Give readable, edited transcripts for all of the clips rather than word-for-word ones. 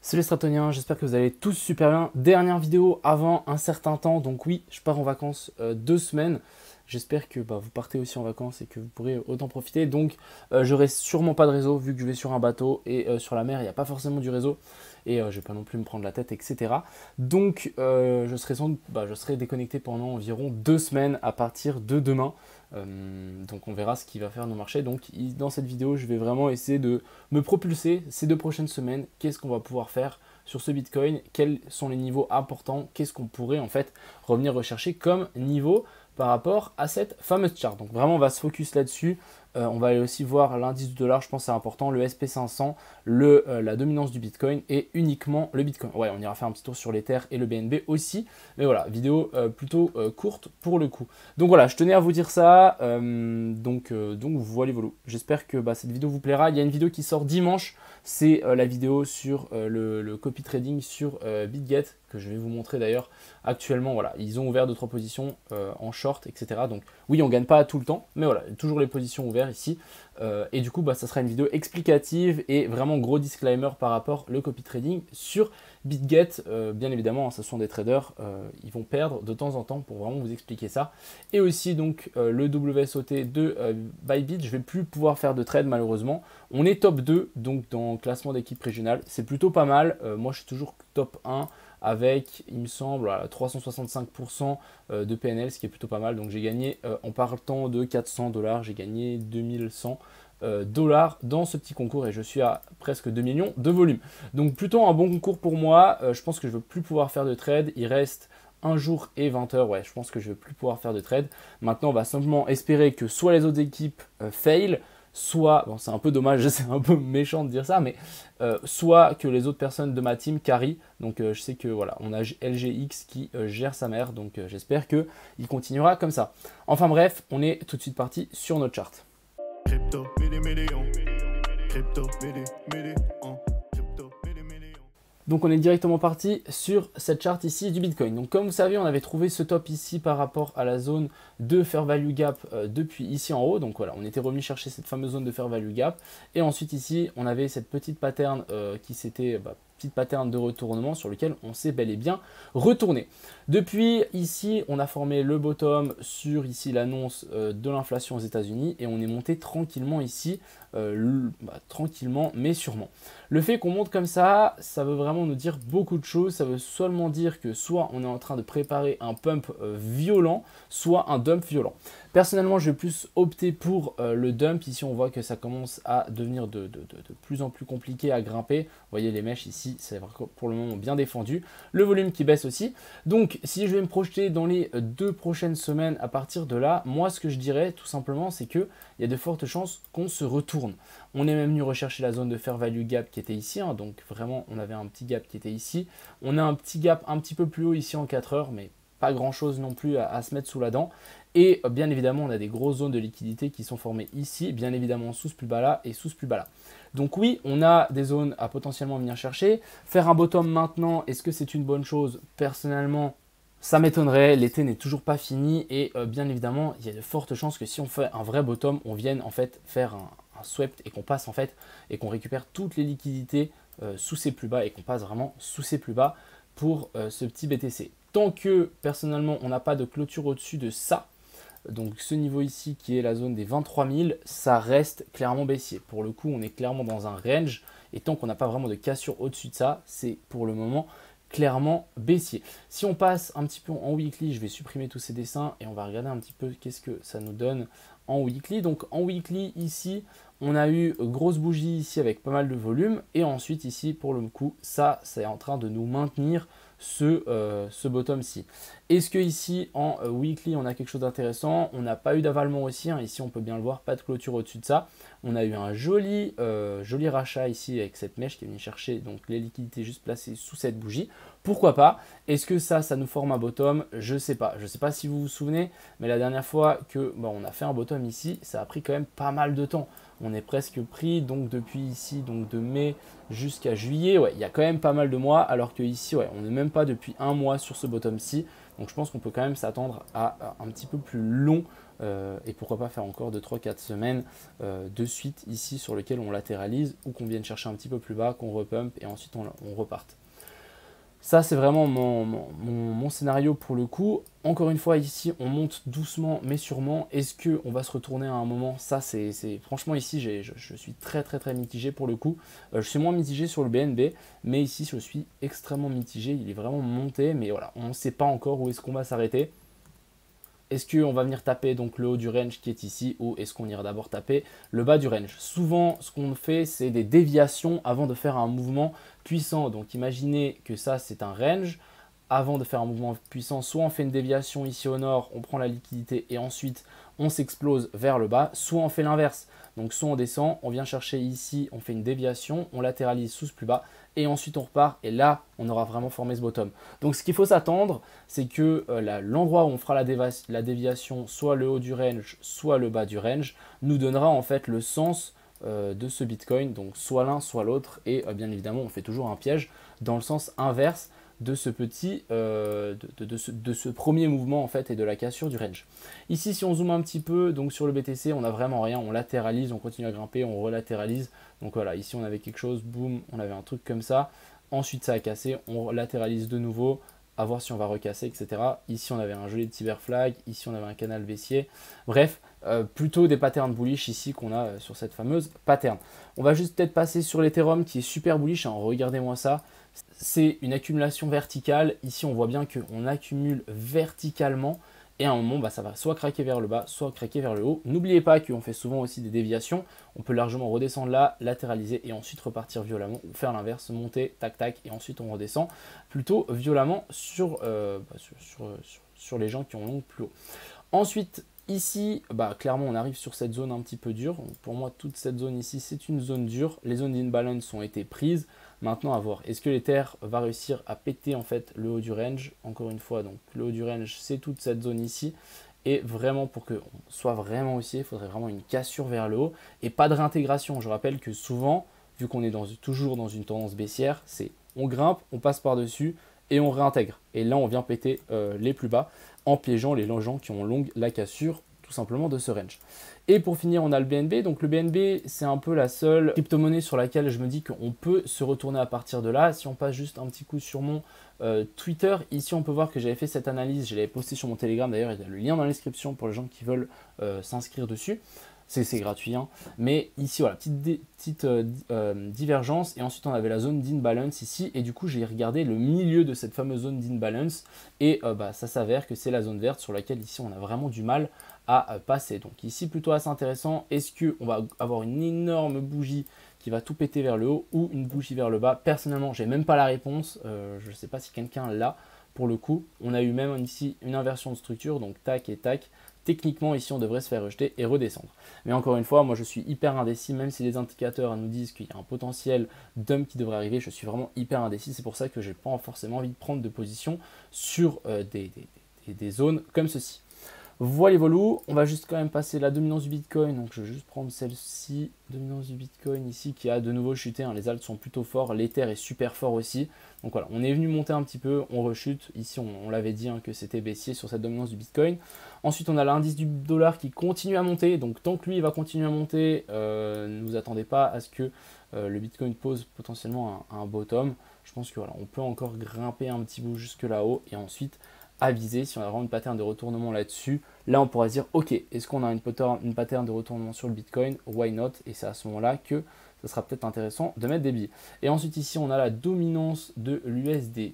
Salut les Stratoniens, j'espère que vous allez tous super bien. Dernière vidéo avant un certain temps, donc oui, je pars en vacances 2 semaines. J'espère que vous partez aussi en vacances et que vous pourrez autant profiter. Donc j'aurai sûrement pas de réseau vu que je vais sur un bateau et sur la mer, il n'y a pas forcément du réseau. Et je vais pas non plus me prendre la tête, etc. Donc je serai déconnecté pendant environ 2 semaines à partir de demain. Donc on verra ce qui va faire nos marchés. Donc dans cette vidéo, je vais vraiment essayer de me propulser ces 2 prochaines semaines. Qu'est-ce qu'on va pouvoir faire sur ce Bitcoin? Quels sont les niveaux importants? Qu'est-ce qu'on pourrait en fait revenir rechercher comme niveau par rapport à cette fameuse chart? Donc vraiment, on va se focus là-dessus. On va aller aussi voir l'indice du dollar, je pense que c'est important, le SP500, la dominance du Bitcoin et uniquement le Bitcoin. Ouais, on ira faire un petit tour sur l'Ether et le BNB aussi. Mais voilà, vidéo plutôt courte pour le coup. Donc voilà, je tenais à vous dire ça. Donc voilà, voilà. J'espère que cette vidéo vous plaira. Il y a une vidéo qui sort dimanche. C'est la vidéo sur le copy trading sur BitGet que je vais vous montrer d'ailleurs actuellement. Voilà, ils ont ouvert 2-3 positions en short, etc. Donc oui, on ne gagne pas tout le temps, mais voilà, toujours les positions ouvertes ici. Et du coup, ça sera une vidéo explicative et vraiment gros disclaimer par rapport au copy trading sur BitGet. Bien évidemment, ce sont des traders, ils vont perdre de temps en temps pour vraiment vous expliquer ça. Et aussi donc le WSOT de Bybit, je ne vais plus pouvoir faire de trade malheureusement. On est top 2 donc dans le classement d'équipe régionale, c'est plutôt pas mal. Moi je suis toujours top 1 avec, il me semble, 365% de PNL, ce qui est plutôt pas mal. Donc j'ai gagné, en partant de 400 $, j'ai gagné 2100 dollars dans ce petit concours et je suis à presque 2 millions de volume. Donc plutôt un bon concours pour moi. Je pense que je ne veux plus pouvoir faire de trade. Il reste 1 jour et 20 heures. Ouais, je pense que je ne vais plus pouvoir faire de trade. Maintenant, on va simplement espérer que soit les autres équipes fail, soit, bon c'est un peu dommage, c'est un peu méchant de dire ça, mais soit que les autres personnes de ma team carry. Donc je sais que voilà, on a LGX qui gère sa mère, donc j'espère qu'il continuera comme ça. Enfin bref, on est tout de suite parti sur notre chart. Crypto, donc on est directement parti sur cette charte ici du Bitcoin. Donc comme vous savez, on avait trouvé ce top ici par rapport à la zone de Fair Value Gap depuis ici en haut. Donc voilà, on était revenu chercher cette fameuse zone de Fair Value Gap. Et ensuite ici, on avait cette petite pattern qui s'était... petite pattern de retournement sur lequel on s'est bel et bien retourné. Depuis ici, on a formé le bottom sur ici l'annonce de l'inflation aux États-Unis et on est monté tranquillement ici, tranquillement mais sûrement. Le fait qu'on monte comme ça veut vraiment nous dire beaucoup de choses. Ça veut seulement dire que soit on est en train de préparer un pump violent, soit un dump violent. Personnellement, je vais plus opter pour le dump. Ici, on voit que ça commence à devenir de plus en plus compliqué à grimper. Vous voyez les mèches ici, c'est pour le moment bien défendu. Le volume qui baisse aussi. Donc, si je vais me projeter dans les 2 prochaines semaines à partir de là, moi, ce que je dirais tout simplement, c'est qu'il y a de fortes chances qu'on se retourne. On est même venu rechercher la zone de Fair Value Gap qui était ici. Donc, vraiment, on avait un petit gap qui était ici. On a un petit gap un petit peu plus haut ici en 4 heures, mais pas grand chose non plus à se mettre sous la dent. Et bien évidemment, on a des grosses zones de liquidité qui sont formées ici, bien évidemment sous ce plus bas là et sous ce plus bas là. Donc oui, on a des zones à potentiellement venir chercher. Faire un bottom maintenant, est-ce que c'est une bonne chose? Personnellement, ça m'étonnerait. L'été n'est toujours pas fini et bien évidemment, il y a de fortes chances que si on fait un vrai bottom, on vienne en fait faire un swept et qu'on passe en fait et qu'on récupère toutes les liquidités sous ces plus bas et qu'on passe vraiment sous ces plus bas pour ce petit BTC. Tant que personnellement on n'a pas de clôture au-dessus de ça, donc ce niveau ici qui est la zone des 23 000, ça reste clairement baissier. Pour le coup, on est clairement dans un range et tant qu'on n'a pas vraiment de cassure au-dessus de ça, c'est pour le moment clairement baissier. Si on passe un petit peu en weekly, je vais supprimer tous ces dessins et on va regarder un petit peu qu'est-ce que ça nous donne en weekly. Donc en weekly ici, on a eu grosse bougie ici avec pas mal de volume et ensuite ici pour le coup, ça c'est en train de nous maintenir ce bottom-ci. Est-ce que ici en weekly on a quelque chose d'intéressant? On n'a pas eu d'avalement aussi, hein. Ici on peut bien le voir, pas de clôture au-dessus de ça. On a eu un joli rachat ici avec cette mèche qui est venue chercher donc les liquidités juste placées sous cette bougie. Pourquoi pas? Est-ce que ça nous forme un bottom? Je sais pas. Je sais pas si vous vous souvenez, mais la dernière fois que on a fait un bottom ici, ça a pris quand même pas mal de temps. On est presque pris donc depuis ici, donc de mai jusqu'à juillet. Ouais, il y a quand même pas mal de mois, alors que ici, ouais, on n'est même pas depuis un mois sur ce bottom-ci. Donc je pense qu'on peut quand même s'attendre à un petit peu plus long et pourquoi pas faire encore 2, 3, 4 semaines de suite ici sur lequel on latéralise ou qu'on vienne chercher un petit peu plus bas, qu'on repump et ensuite on reparte. Ça, c'est vraiment mon scénario pour le coup. Encore une fois, ici, on monte doucement mais sûrement. Est-ce qu'on va se retourner à un moment? Ça, c'est franchement, ici, je suis très mitigé pour le coup. Je suis moins mitigé sur le BNB, mais ici, je suis extrêmement mitigé. Il est vraiment monté, mais voilà, on ne sait pas encore où est-ce qu'on va s'arrêter. Est-ce qu'on va venir taper donc le haut du range qui est ici ou est-ce qu'on ira d'abord taper le bas du range? Souvent, ce qu'on fait, c'est des déviations avant de faire un mouvement puissant. Donc, imaginez que ça, c'est un range. Avant de faire un mouvement puissant, soit on fait une déviation ici au nord, on prend la liquidité et ensuite on s'explose vers le bas, soit on fait l'inverse. Donc, soit on descend, on vient chercher ici, on fait une déviation, on latéralise sous ce plus bas et ensuite on repart et là, on aura vraiment formé ce bottom. Donc, ce qu'il faut s'attendre, c'est que l'endroit où on fera la déviation, soit le haut du range, soit le bas du range, nous donnera en fait le sens de ce Bitcoin, donc soit l'un, soit l'autre, et bien évidemment, on fait toujours un piège dans le sens inverse de ce petit, de ce premier mouvement en fait et de la cassure du range. Ici, si on zoome un petit peu, donc sur le BTC, on n'a vraiment rien, on latéralise, on continue à grimper, on relatéralise. Donc voilà, ici on avait quelque chose, boum, on avait un truc comme ça. Ensuite, ça a cassé, on latéralise de nouveau, à voir si on va recasser, etc. Ici, on avait un joli petit bear flag, ici, on avait un canal baissier. Bref, plutôt des patterns bullish ici qu'on a sur cette fameuse pattern. On va juste peut-être passer sur l'Ethereum qui est super bullish, hein. Regardez-moi ça. C'est une accumulation verticale. Ici, on voit bien qu'on accumule verticalement. Et à un moment, bah, ça va soit craquer vers le bas, soit craquer vers le haut. N'oubliez pas qu'on fait souvent aussi des déviations. On peut largement redescendre là, latéraliser et ensuite repartir violemment ou faire l'inverse, monter, tac, tac, et ensuite on redescend plutôt violemment sur les gens qui ont long plus haut. Ensuite, ici, bah, clairement, on arrive sur cette zone un petit peu dure. Donc, pour moi, toute cette zone ici, c'est une zone dure. Les zones d'imbalance ont été prises. Maintenant, à voir. Est-ce que l'Ether va réussir à péter en fait le haut du range? Encore une fois, donc le haut du range, c'est toute cette zone ici. Et vraiment, pour qu'on soit vraiment haussier, il faudrait vraiment une cassure vers le haut et pas de réintégration. Je rappelle que souvent, vu qu'on est toujours dans une tendance baissière, c'est on grimpe, on passe par-dessus et on réintègre. Et là, on vient péter les plus bas en piégeant les gens qui ont longue la cassure tout simplement de ce range. Et pour finir, on a le BNB. Donc le BNB, c'est un peu la seule crypto-monnaie sur laquelle je me dis qu'on peut se retourner à partir de là. Si on passe juste un petit coup sur mon Twitter, ici on peut voir que j'avais fait cette analyse, je l'avais posté sur mon Telegram d'ailleurs, il y a le lien dans la description pour les gens qui veulent s'inscrire dessus. C'est gratuit, hein. Mais ici, voilà, petite divergence. Et ensuite, on avait la zone d'imbalance ici. Et du coup, j'ai regardé le milieu de cette fameuse zone d'imbalance. Et bah, ça s'avère que c'est la zone verte sur laquelle ici, on a vraiment du mal à passer. Donc ici, plutôt assez intéressant. Est-ce qu'on va avoir une énorme bougie qui va tout péter vers le haut ou une bougie vers le bas? Personnellement, j'ai même pas la réponse. Je ne sais pas si quelqu'un l'a. Pour le coup, on a eu même ici une inversion de structure. Donc tac et tac. Techniquement, ici, on devrait se faire rejeter et redescendre. Mais encore une fois, moi, je suis hyper indécis, même si les indicateurs nous disent qu'il y a un potentiel dump qui devrait arriver, je suis vraiment hyper indécis. C'est pour ça que je n'ai pas forcément envie de prendre de position sur des zones comme ceci. Voilà, on va juste quand même passer la dominance du Bitcoin. Donc, je vais juste prendre celle-ci, dominance du Bitcoin ici, qui a de nouveau chuté, hein. Les alts sont plutôt forts, l'Ether est super fort aussi. Donc voilà, on est venu monter un petit peu, on rechute. Ici, on l'avait dit, hein, que c'était baissier sur cette dominance du Bitcoin. Ensuite, on a l'indice du dollar qui continue à monter. Donc, tant que lui va continuer à monter, ne vous attendez pas à ce que le Bitcoin pose potentiellement un bottom. Je pense que voilà, on peut encore grimper un petit bout jusque là-haut et ensuite aviser si on a vraiment une pattern de retournement là-dessus. Là, on pourra se dire, ok, est-ce qu'on a une pattern de retournement sur le Bitcoin? Why not? Et c'est à ce moment-là que ça sera peut-être intéressant de mettre des billets. Et ensuite, ici, on a la dominance de l'USDT.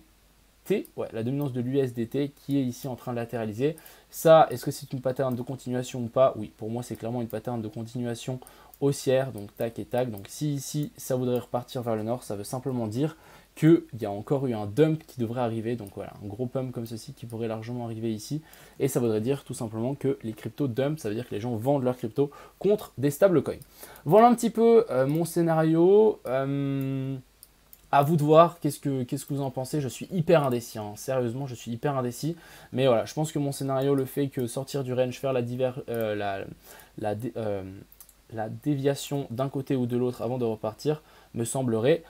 Ouais, la dominance de l'USDT qui est ici en train de latéraliser. Ça, est-ce que c'est une pattern de continuation ou pas? Oui, pour moi, c'est clairement une pattern de continuation haussière. Donc, tac et tac. Donc, si ici, ça voudrait repartir vers le nord, ça veut simplement dire qu'il y a encore eu un dump qui devrait arriver. Donc voilà, un gros pump comme ceci qui pourrait largement arriver ici. Et ça voudrait dire tout simplement que les cryptos dump, ça veut dire que les gens vendent leurs cryptos contre des stablecoins. Voilà un petit peu mon scénario. À vous de voir, qu'est-ce que vous en pensez? Je suis hyper indécis, hein. Sérieusement, je suis hyper indécis. Mais voilà, je pense que mon scénario, le fait que sortir du range, faire la déviation d'un côté ou de l'autre avant de repartir, me semblerait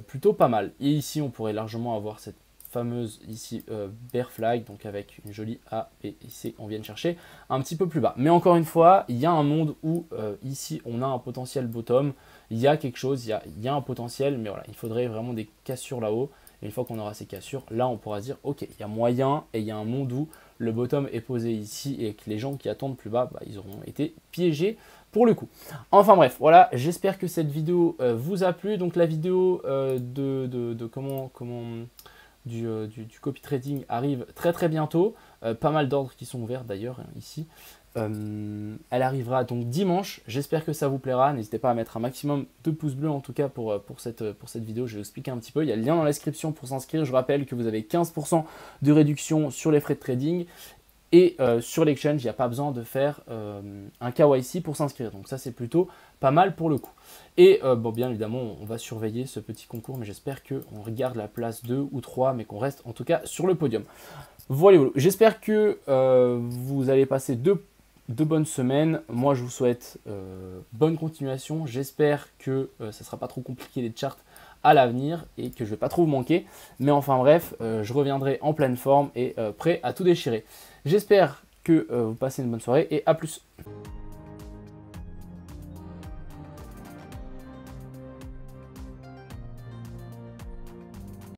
plutôt pas mal. Et ici, on pourrait largement avoir cette fameuse ici bear flag, donc avec une jolie A, B et C, on vient de chercher un petit peu plus bas. Mais encore une fois, il y a un monde où ici on a un potentiel bottom, il y a quelque chose, il y a un potentiel, mais voilà, il faudrait vraiment des cassures là-haut. Et une fois qu'on aura ces cassures, là on pourra dire ok, il y a moyen et il y a un monde où le bottom est posé ici et que les gens qui attendent plus bas, ils auront été piégés pour le coup. Enfin bref, voilà, j'espère que cette vidéo vous a plu. Donc la vidéo du copy trading arrive très très bientôt. Pas mal d'ordres qui sont ouverts d'ailleurs ici. Elle arrivera donc dimanche. J'espère que ça vous plaira. N'hésitez pas à mettre un maximum de pouces bleus en tout cas pour cette vidéo. Je vais vous expliquer un petit peu. Il y a le lien dans la description pour s'inscrire. Je rappelle que vous avez 15% de réduction sur les frais de trading. Et sur l'exchange, il n'y a pas besoin de faire un KYC pour s'inscrire. Donc ça, c'est plutôt pas mal pour le coup. Et bon, bien évidemment, on va surveiller ce petit concours. Mais j'espère qu'on regarde la place 2 ou 3, mais qu'on reste en tout cas sur le podium. Voilà, j'espère que vous allez passer deux bonnes semaines. Moi, je vous souhaite bonne continuation. J'espère que ça ne sera pas trop compliqué les charts à l'avenir et que je ne vais pas trop vous manquer. Mais enfin bref, je reviendrai en pleine forme et prêt à tout déchirer. J'espère que vous passez une bonne soirée et à plus.